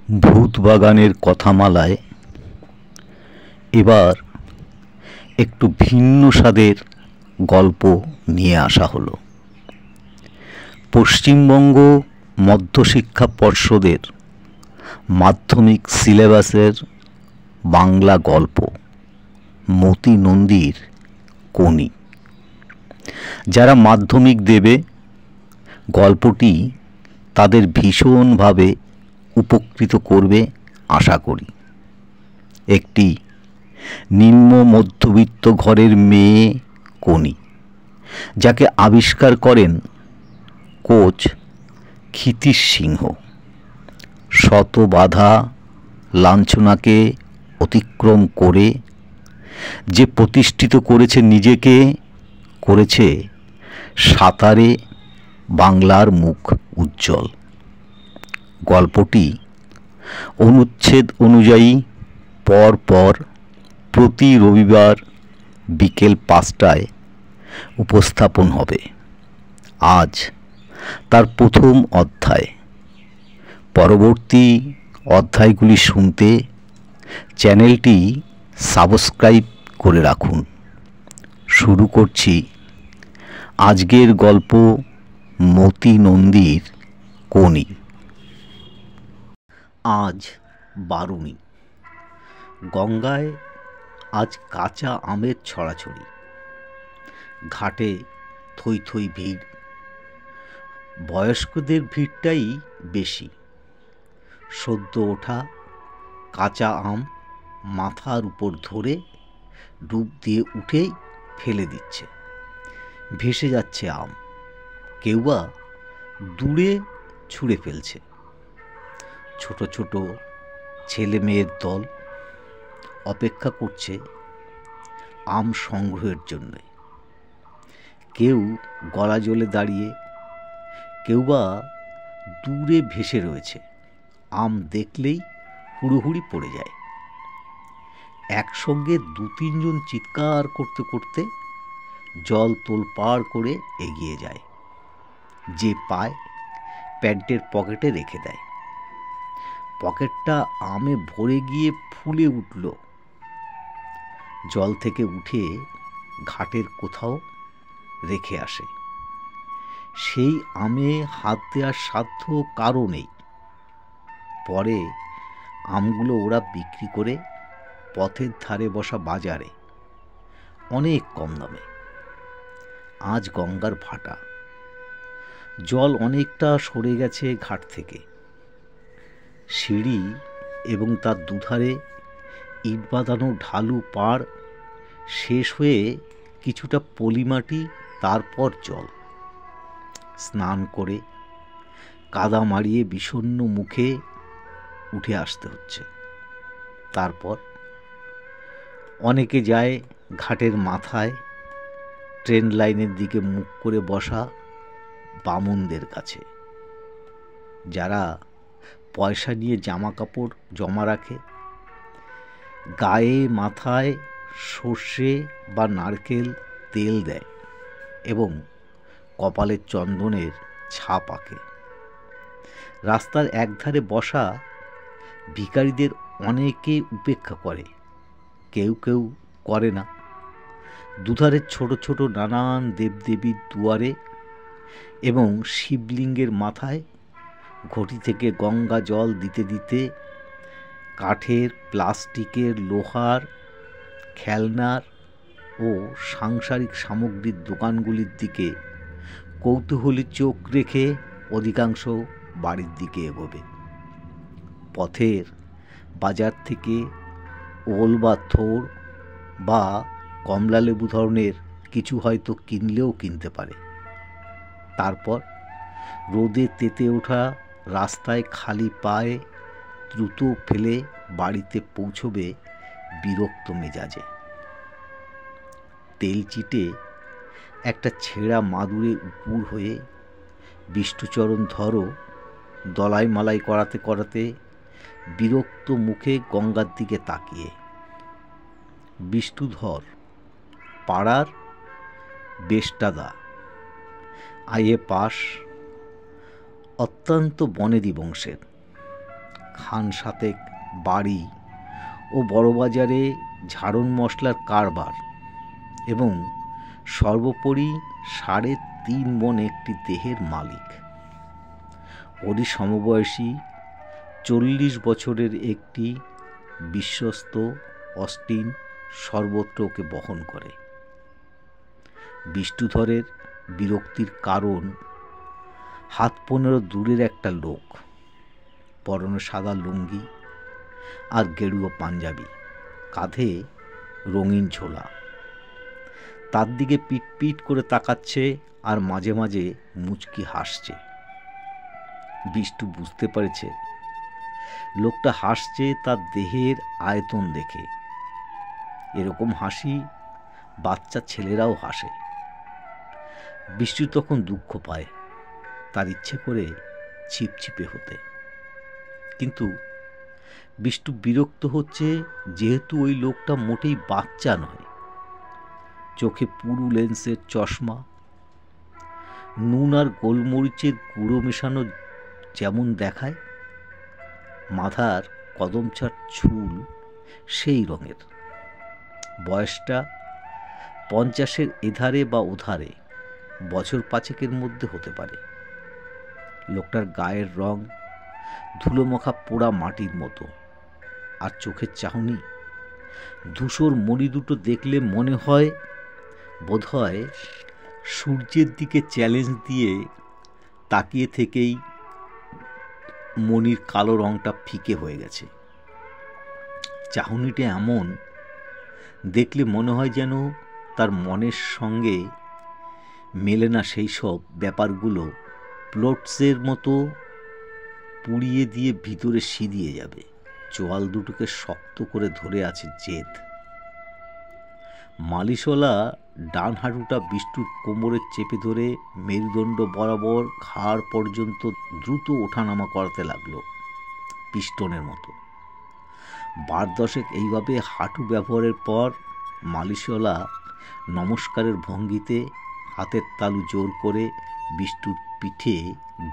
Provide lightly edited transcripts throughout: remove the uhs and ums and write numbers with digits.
ভূতবাগানের কথামালায় এবার একটু ভিন্ন স্বাদের গল্প নিয়ে আসা হলো। পশ্চিমবঙ্গ মধ্যশিক্ষা পর্ষদের মাধ্যমিক সিলেবাসের বাংলা গল্প মতি নন্দীর কোনি। যারা মাধ্যমিক দেবে, গল্পটি তাদের ভীষণভাবে উপকৃত করবে আশা করি। একটি নিম্ন মধ্যবিত্ত ঘরের মেয়ে কোনি, যাকে আবিষ্কার করেন কোচ ক্ষিতীশ সিংহ, শত বাধা লাঞ্ছনাকে অতিক্রম করে যে প্রতিষ্ঠিত করেছে নিজেকে, করেছে সাঁতারে বাংলার মুখ উজ্জ্বল। গল্পটি অনুচ্ছেদ অনুযায়ী পর প্রতি রবিবার বিকেল 5টায় উপস্থাপন হবে। আজ তার প্রথম অধ্যায়। পরবর্তী অধ্যায়গুলি শুনতে চ্যানেলটি সাবস্ক্রাইব করে রাখুন। শুরু করছি আজকের গল্প মতি নন্দীর কোনি। আজ বারুণী। গঙ্গায় আজ কাঁচা আমের ছড়াছড়ি। ঘাটে থই থই ভিড়। বয়স্কদের ভিড়টাই বেশি। সদ্য ওঠা কাঁচা আম মাথার উপর ধরে ডুব দিয়ে উঠেই ফেলে দিচ্ছে। ভেসে যাচ্ছে আম, কেউ বা দূরে ছুঁড়ে ফেলছে। ছোট ছোট ছেলে মেয়ের দল অপেক্ষা করছে আম সংগ্রহের জন্য। কেউ গলা জলে দাঁড়িয়ে, কেউ বা দূরে ভেসে রয়েছে। আম দেখলেই হুড়োহুড়ি পড়ে যায়। একসঙ্গে 2-3 জন চিৎকার করতে করতে জল তোলপাড় করে এগিয়ে যায়। যে পায় প্যান্টের পকেটে রেখে দেয়। পকেটটা আমে ভরে গিয়ে ফুলে উঠল। জল থেকে উঠে ঘাটের কোথাও রেখে আসে। সেই আমে হাত দেওয়ার সাধ্য কারও নেই। পরে আমগুলো ওরা বিক্রি করে পথের ধারে বসা বাজারে অনেক কম দামে। আজ গঙ্গার ভাটা। জল অনেকটা সরে গেছে ঘাট থেকে। সিঁড়ি এবং তার দুধারে ইট বাঁধানো ঢালু পাড় শেষ হয়ে কিছুটা পলিমাটি, তারপর জল। স্নান করে কাদা মারিয়ে বিষণ্ণ মুখে উঠে আসতে হচ্ছে। তারপর অনেকে যায় ঘাটের মাথায় ট্রেন লাইনের দিকে মুখ করে বসা বামুনদের কাছে, যারা পয়সা নিয়ে জামা কাপড় জমা রাখে। গায়ে মাথায় সর্ষে বা নারকেল তেল দেয় এবং কপালে চন্দনের ছাপ আঁকে। রাস্তার একধারে বসা ভিখারিদের অনেকে উপেক্ষা করে, কেউ কেউ করে না। দুধারে ছোট ছোট নানান দেবদেবীর দুয়ারে এবং শিবলিঙ্গের মাথায় ঘটি থেকে গঙ্গা জল দিতে দিতে কাঠের, প্লাস্টিকের, লোহার, খেলনার ও সাংসারিক সামগ্রীর দোকানগুলির দিকে কৌতূহলী চোখ রেখে অধিকাংশ বাড়ির দিকে এগোবে। পথের বাজার থেকে ওল বা থোড় বা কমলালেবু ধরনের কিছু হয়তো কিনলেও কিনতে পারে। তারপর রোদে তেতে ওঠা রাস্তায় খালি পায়ে দ্রুত ফেলে বাড়িতে পৌঁছবে বিরক্ত মেজাজে। তেল চিটে একটা ছেঁড়া মাদুরে উপুর হয়ে বিষ্ণুচরণ ধরো দলাই মালাই করাতে করাতে বিরক্ত মুখে গঙ্গার দিকে তাকিয়ে। বিষ্ণুধর পাড়ার বেষ্টাদা, আইএ পাস, অত্যন্ত বনেদি বংশের। খান সাতেক বাড়ি ও বড়বাজারে ঝাড়ন মশলার কারবার এবং সর্বোপরি 3.5 মণ একটি দেহের মালিক। ওরই সমবয়সী 40 বছরের একটি বিশ্বস্ত অস্টিন সর্বত্র ওকে বহন করে। বিষ্ণুধরের বিরক্তির কারণ 15 দূরের একটা লোক, পরনে সাদা লুঙ্গি আর গেরুয়া পাঞ্জাবি, কাঁধে রঙিন ঝোলা, তার দিকে পিট পিট করে তাকাচ্ছে আর মাঝে মাঝে মুচকি হাসছে। বিষ্টু বুঝতে পেরেছে লোকটা হাসছে তার দেহের আয়তন দেখে। এরকম হাসি বাচ্চা ছেলেরাও হাসে। বিষ্টু তখন দুঃখ পায়, তার ইচ্ছে করে ছিপছিপে হতে। কিন্তু বিষ্টু বিরক্ত হচ্ছে যেহেতু ওই লোকটা মোটেই বাচ্চা নয়। চোখে পুরু লেন্সের চশমা, নুন আর গোলমরিচের গুঁড়ো মেশানো যেমন দেখায়, মাথার কদমছাট চুল সেই রঙের। বয়সটা 50-এর এধারে বা ওধারে, বছর 5-এর মধ্যে হতে পারে। লোকটার গায়ের রং ধুলোমাখা পোড়া মাটির মতো, আর চোখের চাহনি ধূসর মণি দুটো দেখলে মনে হয় বোধহয় সূর্যের দিকে চ্যালেঞ্জ দিয়ে তাকিয়ে থেকেই মণির কালো রংটা ফিকে হয়ে গেছে। চাহনিটা এমন দেখলে মনে হয় যেন তার মনের সঙ্গে মেলে না সেই সব ব্যাপারগুলো প্লটসের মতো পুড়িয়ে দিয়ে ভিতরে সিদিয়ে যাবে। চোয়াল দুটোকে শক্ত করে ধরে আছে জেদ। মালিশওয়ালা ডান হাঁটুটা বিষ্টুর কোমরে চেপে ধরে মেরুদণ্ড বরাবর ঘাড় পর্যন্ত দ্রুত ওঠানামা করাতে লাগলো, পিস্টনের মতো। 12 এইভাবে হাঁটু ব্যবহারের পর মালিশওয়ালা নমস্কারের ভঙ্গিতে হাতের তালু জোর করে বিষ্টুর পিঠে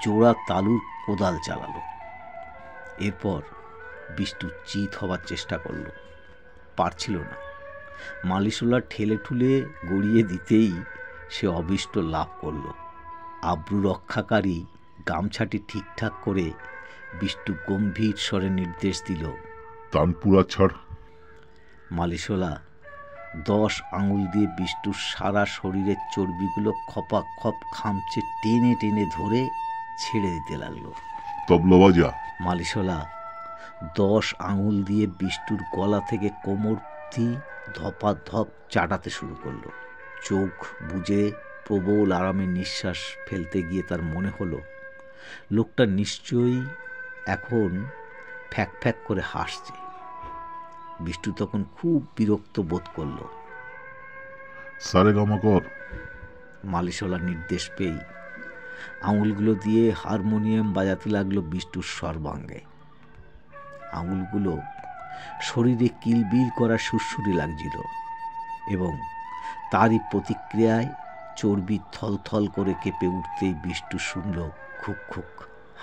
জোড়া তালুর কোদাল চালালো। এরপর বিষ্টু চিত হবার চেষ্টা করল, পারছিল না। মালিশওয়ালা ঠেলে ঠুলে গড়িয়ে দিতেই সে অবিষ্ট লাভ করল। আব্রু রক্ষাকারী গামছাটি ঠিকঠাক করে বিষ্টু গম্ভীর স্বরে নির্দেশ দিল, তানপুরা ছাড়। মালিশওয়ালা 10 আঙুল দিয়ে বিষ্টুর সারা শরীরের চর্বিগুলো খপা খপ খামচে টেনে টেনে ধরে ছেড়ে দিতে লাগলো। তবলা বাজা। মালিশওয়ালা 10 আঙুল দিয়ে বিষ্টুর গলা থেকে কোমর অবধি ধপাধপ চাটাতে শুরু করলো। চোখ বুজে প্রবল আরামে নিঃশ্বাস ফেলতে গিয়ে তার মনে হলো লোকটা নিশ্চয়ই এখন ফ্যাক ফ্যাক করে হাসছে। বিষ্টু তখন খুব বিরক্ত বোধ করল। সারেগামা কর। মালিশওয়ালা নির্দেশ পেয়ে আঙুলগুলো দিয়ে হারমোনিয়াম বাজাতে লাগলো বিষ্টুর সর্বাঙ্গে। আঙুলগুলো শরীরে কিলবিল করা সুরসুরি লাগছিল এবং তারই প্রতিক্রিয়ায় চর্বি থলথল করে কেঁপে উঠতেই বিষ্টু শুনল খুক খুক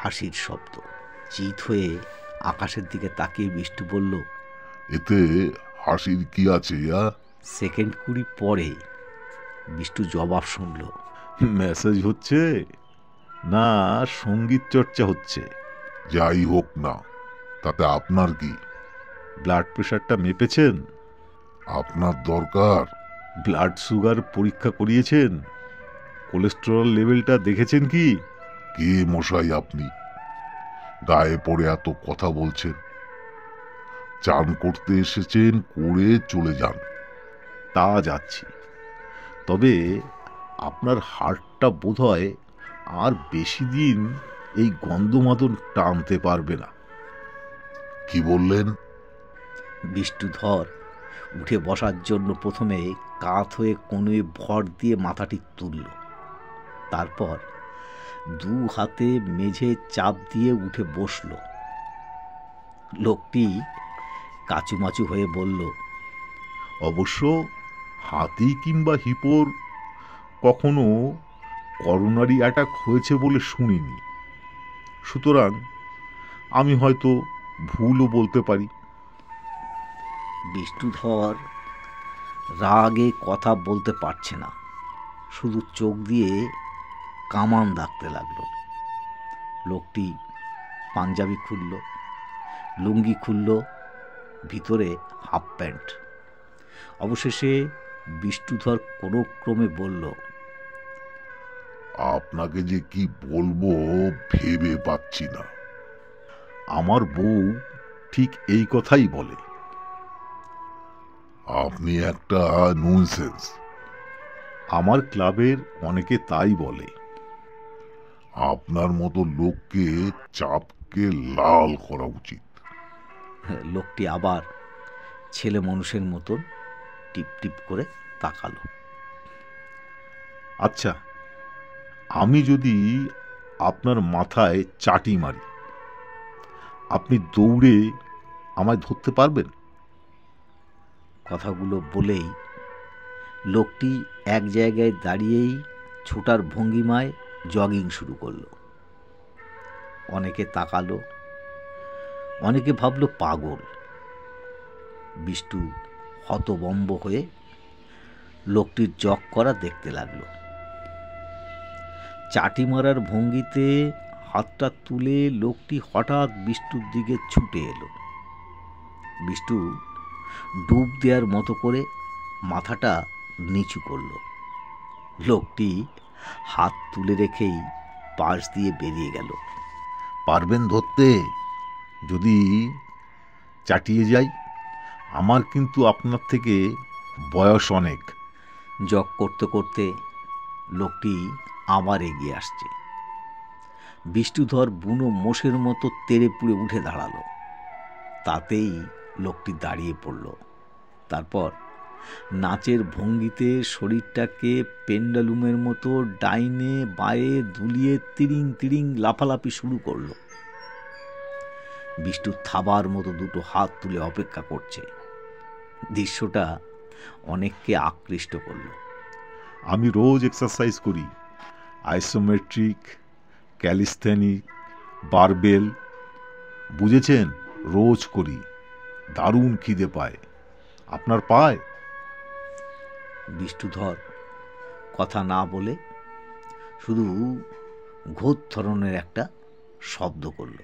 হাসির শব্দ। চিত হয়ে আকাশের দিকে তাকিয়ে বিষ্টু বলল, এতে হাসির কি আছে? সেকেন্ড 20 পরে বিষ্টু জবাব শুনল, মেসেজ হচ্ছে না সঙ্গীত চর্চা হচ্ছে? যাই হোক না, তাতে আপনার কি? ব্লাড প্রেশারটা মেপেছেন? আপনার দরকার? ব্লাড সুগার পরীক্ষা করিয়েছেন? কোলেস্টেরল লেভেলটা দেখেছেন কি? কে মশাই আপনি? গায়ে পড়ে এত কথা বলছেন। চান করতে এসেছেন, করে চলে যান। তা যাচ্ছি, তবে আপনার হার্টটা বোধহয় আর বেশি দিন এই গন্ধমাদন টানতে পারবে না। কি বললেন? বিষ্টুধর উঠে বসার জন্য প্রথমে কাত হয়ে কোণে ভর দিয়ে মাথাটি তুলল, তারপর 2 হাতে মেঝে চাপ দিয়ে উঠে বসল। লোকটি কাচুমাচু হয়ে বলল, অবশ্য হাতি কিংবা হিপোর কখনো করোনারি অ্যাটাক হয়েছে বলে শুনিনি, সুতরাং আমি হয়তো ভুলও বলতে পারি। বিষ্ণুধর রাগে কথা বলতে পারছে না, শুধু চোখ দিয়ে কামান দাগতে লাগলো। লোকটি পাঞ্জাবি খুলল, লুঙ্গি খুলল, ভিতরে হাফ প্যান্ট। অবশেষে বিষ্ণুধর কোনো ক্রমে বলল, আপনাকে যে কি বলবো ভেবে পাচ্ছি না। আমার বউ ঠিক এই কথাই বলে। আপনি একটা নুনসেন্স। আমার ক্লাবের অনেকে তাই বলে। আপনার মতো লোককে চাপকে লাল করা উচিত। লোকটি আবার ছেলে মানুষের মতন টিপ টিপ করে তাকালো। আচ্ছা, আমি যদি আপনার মাথায় চাটি মারি, আপনি দৌড়ে আমায় ধরতে পারবেন? কথাগুলো বলেই লোকটি এক জায়গায় দাঁড়িয়েই ছোটার ভঙ্গিমায় জগিং শুরু করলো। অনেকে তাকালো, অনেকে ভাবলো পাগল। বিষ্টু হতবম্ব হয়ে লোকটির জগ করা দেখতে লাগলো। চাটি মারার ভঙ্গিতে হাতটা তুলে লোকটি হঠাৎ বিষ্টুর দিকে ছুটে এলো। বিষ্টু ডুব দেওয়ার মতো করে মাথাটা নিচু করল। লোকটি হাত তুলে রেখেই পাশ দিয়ে বেরিয়ে গেল। পারবেন ধরতে? যদি চাটিয়ে যাই? আমার কিন্তু আপনার থেকে বয়স অনেক। জগ করতে করতে লোকটি আবার এগিয়ে আসছে। বিষ্ণুধর বুনো মোষের মতো তেড়ে পুড়ে উঠে দাঁড়ালো। তাতেই লোকটি দাঁড়িয়ে পড়ল। তারপর নাচের ভঙ্গিতে শরীরটাকে পেন্ডালুমের মতো ডাইনে বায়ে দুলিয়ে তিরিং তিরিং লাফালাফি শুরু করল। বিষ্টু থাবার মতো দুটো হাত তুলে অপেক্ষা করছে। দৃশ্যটা অনেককে আকৃষ্ট করল। আমি রোজ এক্সারসাইজ করি, আইসোমেট্রিক, ক্যালিস্থেনিক, বারবেল, বুঝেছেন? রোজ করি। দারুণ খিদে পায়। আপনার পায়? বিষ্ণুধর কথা না বলে শুধু ঘোর ধরনের একটা শব্দ করল।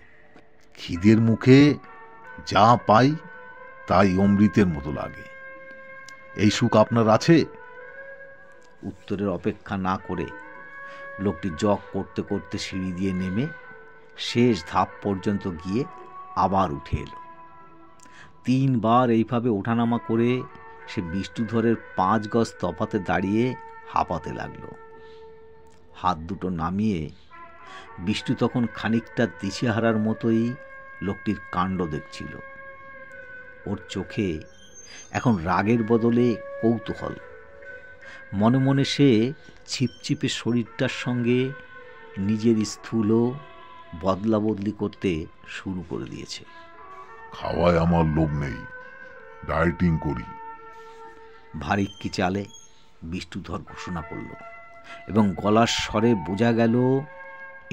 খিদের মুখে যা পাই তাই অমৃতের মতো লাগে। এই সুখ আপনার আছে? উত্তরের অপেক্ষা না করে লোকটি জগ করতে করতে সিঁড়ি দিয়ে নেমে শেষ ধাপ পর্যন্ত গিয়ে আবার উঠে এলো। 3 বার এইভাবে ওঠানামা করে সে বিষ্ণুধরের 5 গজ তফাতে দাঁড়িয়ে হাঁপাতে লাগলো। হাত দুটো নামিয়ে বিষ্ণু তখন খানিকটা দিশেহারার মতোই লোকটির কাণ্ড দেখছিল। ওর চোখে এখন রাগের বদলে কৌতূহল। মনে মনে সে ছিপছিপে শরীরটার সঙ্গে নিজের স্থূল বদলা বদলি করতে শুরু করে দিয়েছে। খাওয়ায় আমার লোভ নেই, ডায়েটিং করি। ভারিক্কি চালে বিষ্ণুধর ঘোষণা করল এবং গলার স্বরে বোঝা গেল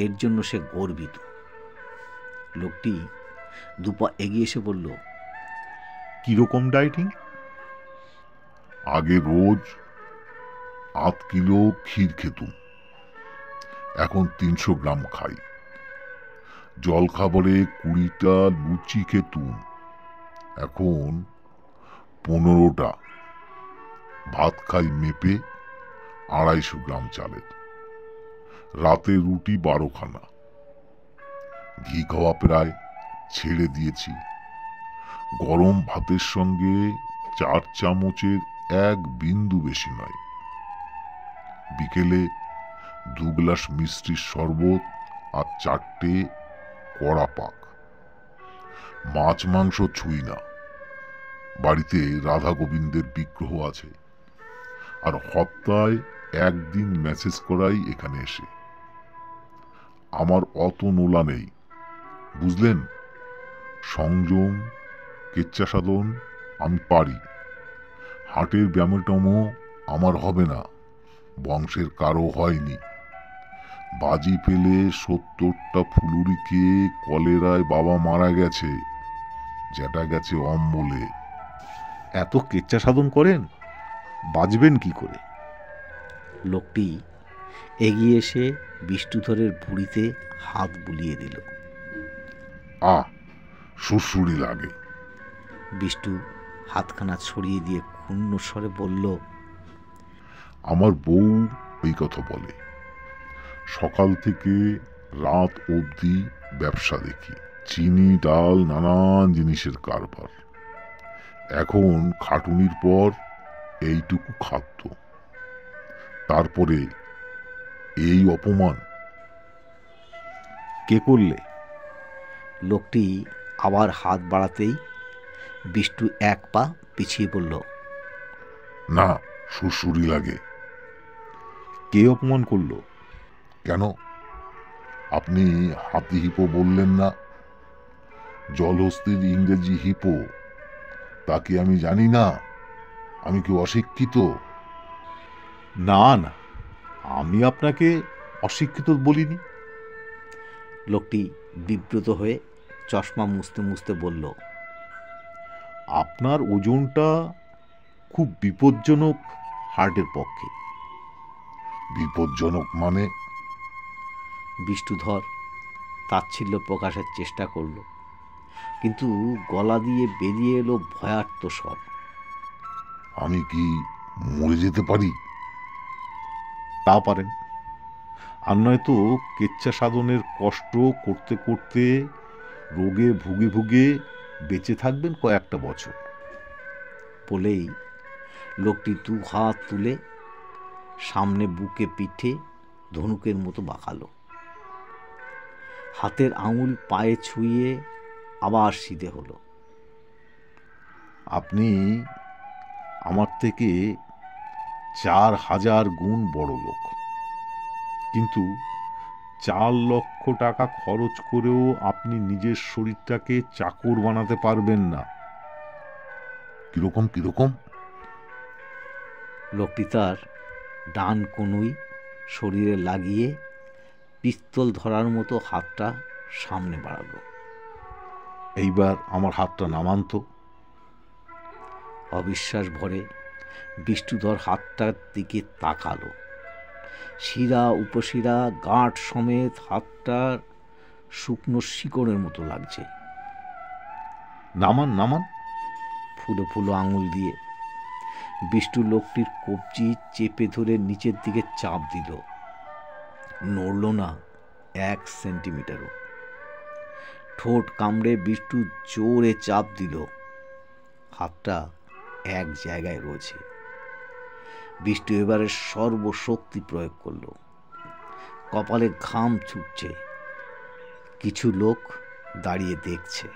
এর জন্য সে গর্বিত। লোকটি দুপা এগিয়ে এসে বলল, কিরকম ডায়েটিং? আগে রোজ 8 কিলো ক্ষীর খেতুম, এখন 300 গ্রাম খাই। জল খাবারে 20টা লুচি খেতুম, এখন 15টা। ভাত খাই মেপে 250 গ্রাম চালের। রাতে রুটি 12 খানা। ঘি খাওয়া প্রায় ছেড়ে দিয়েছি। গরম ভাতের সঙ্গে 4 চামচের 1 বিন্দু বেশি নয়। বিকেলে 2 গ্লাস মিষ্টির শরবত আর 4টে কড়া পাক। মাছ মাংস ছুঁই না। বাড়িতে রাধা গোবিন্দের বিগ্রহ আছে, আর সপ্তাহে 1 দিন মেসেজ করাই এখানে এসে। আমার অত নোলা নেই, বুঝলেন? সংযম, কেচ্চা সাধন আমি পারি। হাটের ব্যায়ামটমও আমার হবে না, বংশের কারো হয়নি। বাজি পেলে 70টা ফুলুরি খেয়ে কলেরায় বাবা মারা গেছে, যেটা গেছে অম্বলে। এত কেচ্চা সাধন করেন, বাঁচবেন কি করে? লোকটি এগিয়ে এসে বিষ্ণুধরের ভুঁড়িতে হাত বুলিয়ে দিল। সুরসুরি লাগে। বিষ্টু হাতখানা ছড়িয়ে দিয়ে ক্ষুণ্ণ স্বরে বলল, আমার বউ এই কথা বলে। সকাল থেকে রাত অবধি ব্যবসা দেখি, চিনি ডাল নানান জিনিসের কারবার। এখন খাটুনির পর এইটুকু খাদ্য, তারপরে এই অপমান। কে করলে? লোকটি আবার হাত বাড়াতেই বিষ্টু এক পা পিছিয়ে পড়ল। না, সুরসুরি লাগে। কে অপমান করলো? কেন? আপনি হাতি হিপো বললেন না? জলহস্তির ইংরেজি হিপো। তাকে আমি জানি না? আমি কি অশিক্ষিত? না না, আমি আপনাকে অশিক্ষিত বলিনি। লোকটি বিব্রত হয়ে চশমা মুছতে মুছতে বলল, আপনার ওজনটা খুব বিপজ্জনক হার্টের পক্ষে। বিপজ্জনক মানে? বিষ্ণুধর তাচ্ছিল্য প্রকাশের চেষ্টা করল, কিন্তু গলা দিয়ে বেরিয়ে এলো ভয়ার্ত স্বর। আমি কি মরে যেতে পারি? তা পারেন, আর নয়তো কেচ্চা সাধনের কষ্ট করতে করতে রোগে ভুগে ভুগে বেঁচে থাকবেন কয়েকটা বছর। বলেই লোকটি দু হাত তুলে সামনে বুকে পিঠে ধনুকের মতো বাঁকালো। হাতের আঙুল পায়ে ছুঁয়ে আবার সিধে হলো। আপনি আমার থেকে 4000 গুণ বড় লোক, কিন্তু 4 লক্ষ টাকা খরচ করেও আপনি নিজের শরীরটাকে চাকর বানাতে পারবেন না। কিরকম কিরকম? লোকটি তার ডান কনুই শরীরে লাগিয়ে পিস্তল ধরার মতো হাতটা সামনে বাড়ালো। এইবার আমার হাতটা নামান তো। অবিশ্বাস ভরে বিষ্ণুধর হাতটার দিকে তাকালো। শিরা উপশিরা গাঁট সমেত হাতটার শুকনো শিকড়ের মতো লাগছে। নামান নামান। ফুলো ফুলো আঙুল দিয়ে বিষ্টু লোকটির কবজি চেপে ধরে নিচের দিকে চাপ দিল। নড়ল না 1 সেন্টিমিটারও। ঠোঁট কামড়ে বিষ্টু জোরে চাপ দিল। হাতটা এক জায়গায় রয়েছে। বিষ্টু এবারে সর্বশক্তি প্রয়োগ করল। কপালে ঘাম ছুটছে। কিছু লোক দাঁড়িয়ে দেখছে।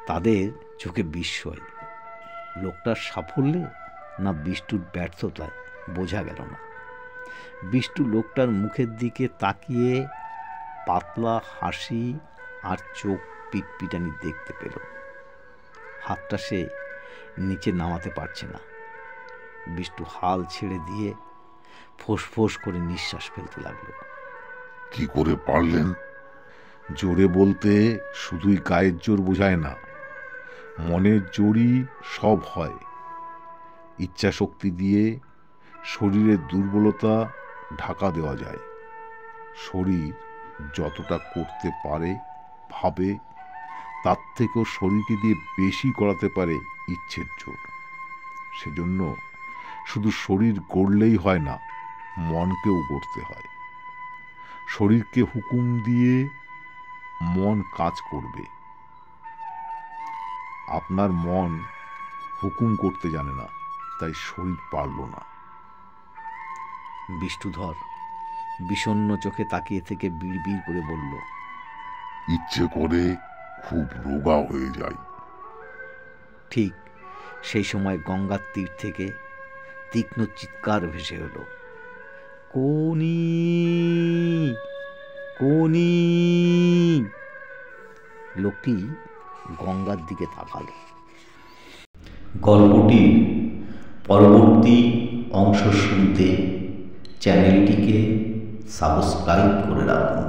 তাদের চোখে বিস্ময়। লোকটার সাফল্যে না বিষ্টুর ব্যর্থতায় বোঝা গেল না। বিষ্টু লোকটার মুখের দিকে তাকিয়ে পাতলা হাসি আর চোখ পিটপিটানি দেখতে পেল। হাতটা সে নিচে নামাতে পারছে না। বিষ্টু হাল ছেড়ে দিয়ে ফোঁস করে নিঃশ্বাস ফেলতে লাগলো। কি করে পারলেন? জোরে বলতে শুধুই গায়ের জোর বোঝায় না, মনের জোরই সব হয়। ইচ্ছা শক্তি দিয়ে শরীরের দুর্বলতা ঢাকা দেওয়া যায়। শরীর যতটা করতে পারে ভাবে, তার থেকেও শরীরকে দিয়ে বেশি করাতে পারে ইচ্ছের জোর। সেজন্য শুধু শরীর গড়লেই হয় না, মনকেও গড়তে হয়। শরীরকে হুকুম দিয়ে মন কাজ করবে। আপনার মন হুকুম করতে জানে না, তাই শরীর পারল না। বিষ্ণুধর বিষণ্ণ চোখে তাকিয়ে থেকে বিড়বিড় করে বলল, ইচ্ছে করে খুব রোগা হয়ে যায়। ঠিক সেই সময় গঙ্গার তীর থেকে তীক্ষ্ণ চিৎকার ভেসে এলো, কোনি কোনি। লোকটি গঙ্গার দিকে তাকালো। গল্পটির পরবর্তী অংশ শুনতে চ্যানেলটিকে সাবস্ক্রাইব করে রাখুন।